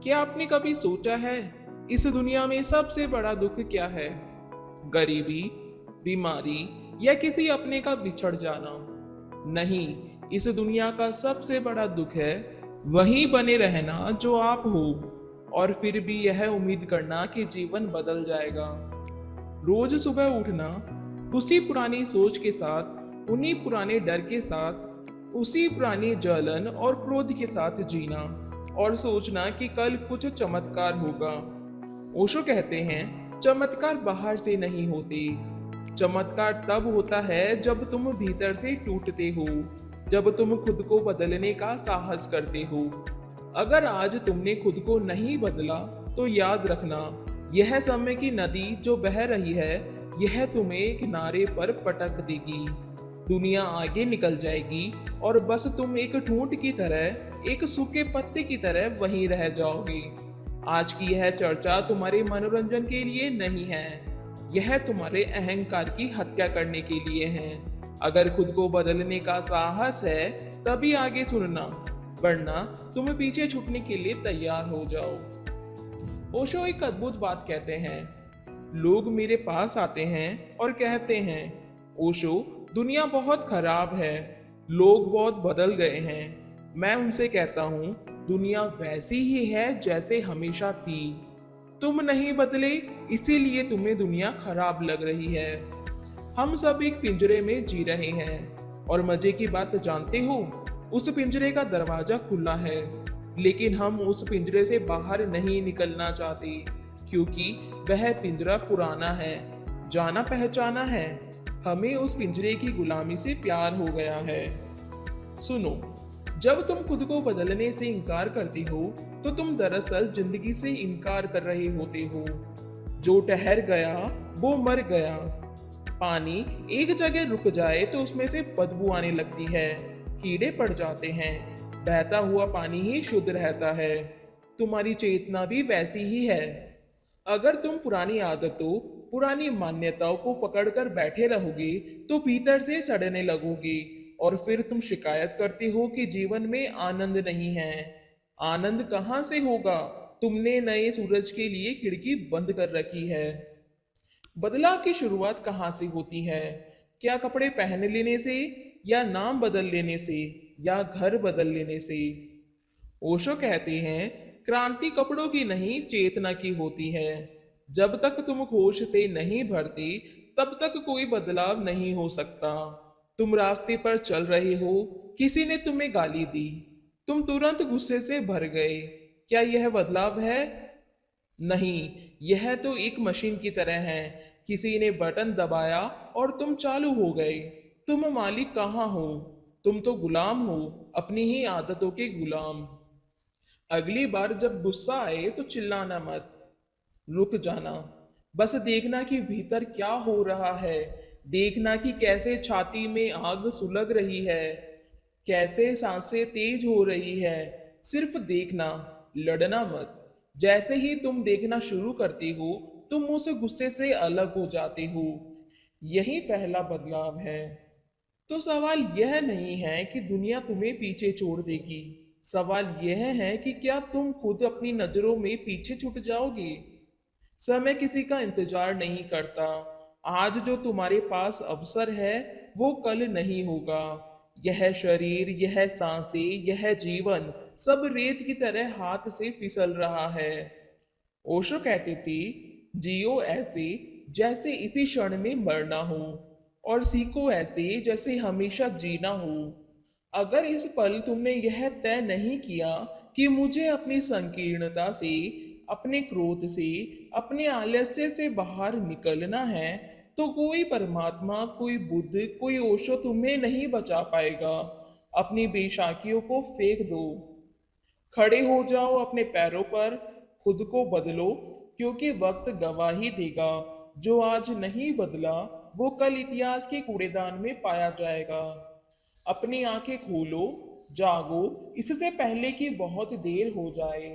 क्या आपने कभी सोचा है इस दुनिया में सबसे बड़ा दुख क्या है? गरीबी, बीमारी या किसी अपने का बिछड़ जाना? नहीं, इस दुनिया का सबसे बड़ा दुख है वही बने रहना जो आप हो और फिर भी यह उम्मीद करना कि जीवन बदल जाएगा। रोज सुबह उठना उसी पुरानी सोच के साथ, उन्हीं पुराने डर के साथ, उसी पुरानी जलन और क्रोध के साथ जीना और सोचना कि कल कुछ चमत्कार होगा। ओशो कहते हैं चमत्कार बाहर से नहीं होते, चमत्कार तब होता है जब तुम भीतर से टूटते हो, जब तुम खुद को बदलने का साहस करते हो। अगर आज तुमने खुद को नहीं बदला तो याद रखना, यह समय की नदी जो बह रही है यह तुम्हें किनारे पर पटक देगी। दुनिया आगे निकल जाएगी और बस तुम एक ठूंठ की तरह, एक सूखे पत्ते की तरह वहीं रह जाओगे। आज की यह चर्चा तुम्हारे मनोरंजन के लिए नहीं है, यह तुम्हारे अहंकार की हत्या करने के लिए है। अगर खुद को बदलने का साहस है तभी आगे सुनना, वरना तुम पीछे छूटने के लिए तैयार हो जाओ। ओशो एक अद्भुत बात कहते हैं, लोग मेरे पास आते हैं और कहते हैं ओशो दुनिया बहुत खराब है, लोग बहुत बदल गए हैं। मैं उनसे कहता हूँ दुनिया वैसी ही है जैसे हमेशा थी, तुम नहीं बदले इसीलिए तुम्हें दुनिया खराब लग रही है। हम सब एक पिंजरे में जी रहे हैं और मजे की बात जानते हो, उस पिंजरे का दरवाजा खुला है, लेकिन हम उस पिंजरे से बाहर नहीं निकलना चाहते क्योंकि वह पिंजरा पुराना है, जाना पहचाना है। हमें उस पिंजरे की गुलामी से प्यार हो गया है। सुनो, जब तुम खुद को बदलने से इनकार करते हो तो तुम दरअसल जिंदगी से इनकार कर रहे होते हो। जो ठहर गया वो मर गया। पानी एक जगह रुक जाए तो उसमें से बदबू आने लगती है, कीड़े पड़ जाते हैं, बहता हुआ पानी ही शुद्ध रहता है। तुम्हारी चेतना भी वैसी ही है। अगर तुम पुरानी आदतों, पुरानी मान्यताओं को पकड़कर बैठे रहोगे तो भीतर से सड़ने लगोगे और फिर तुम शिकायत करते हो कि जीवन में आनंद नहीं है। आनंद कहाँ से होगा? तुमने नए सूरज के लिए खिड़की बंद कर रखी है। बदलाव की शुरुआत कहाँ से होती है? क्या कपड़े पहन लेने से, या नाम बदल लेने से, या घर बदल लेने से? ओशो कहते हैं क्रांति कपड़ों की नहीं चेतना की होती है। जब तक तुम होश से नहीं भरती तब तक कोई बदलाव नहीं हो सकता। तुम रास्ते पर चल रहे हो, किसी ने तुम्हें गाली दी, तुम तुरंत गुस्से से भर गए। क्या यह बदलाव है? नहीं, यह तो एक मशीन की तरह है। किसी ने बटन दबाया और तुम चालू हो गए। तुम मालिक कहाँ हो? तुम तो गुलाम हो, अपनी ही आदतों के गुलाम। अगली बार जब गुस्सा आए तो चिल्लाना मत, रुक जाना, बस देखना कि भीतर क्या हो रहा है। देखना कि कैसे छाती में आग सुलग रही है, कैसे सांसें तेज हो रही है। सिर्फ देखना, लड़ना मत। जैसे ही तुम देखना शुरू करते हो तुम उस गुस्से से अलग हो जाते हो। यही पहला बदलाव है। तो सवाल यह नहीं है कि दुनिया तुम्हें पीछे छोड़ देगी, सवाल यह है कि क्या तुम खुद अपनी नजरों में पीछे छूट जाओगे। समय किसी का इंतजार नहीं करता। आज जो तुम्हारे पास अवसर है वो कल नहीं होगा। यह शरीर, यह सांसें, यह जीवन सब रेत की तरह हाथ से फिसल रहा है। ओशो कहते थे जियो ऐसे जैसे इसी क्षण में मरना हो, और सीखो ऐसे जैसे हमेशा जीना हो। अगर इस पल तुमने यह तय नहीं किया कि मुझे अपनी संकीर्णता से, अपने क्रोध से, अपने आलस्य से बाहर निकलना है, तो कोई परमात्मा, कोई बुद्ध, कोई ओशो तुम्हें नहीं बचा पाएगा। अपनी बेशाकियों को फेंक दो, खड़े हो जाओ अपने पैरों पर, खुद को बदलो, क्योंकि वक्त गवाही देगा जो आज नहीं बदला वो कल इतिहास के कूड़ेदान में पाया जाएगा। अपनी आंखें खोलो, जागो, इससे पहले कि बहुत देर हो जाए।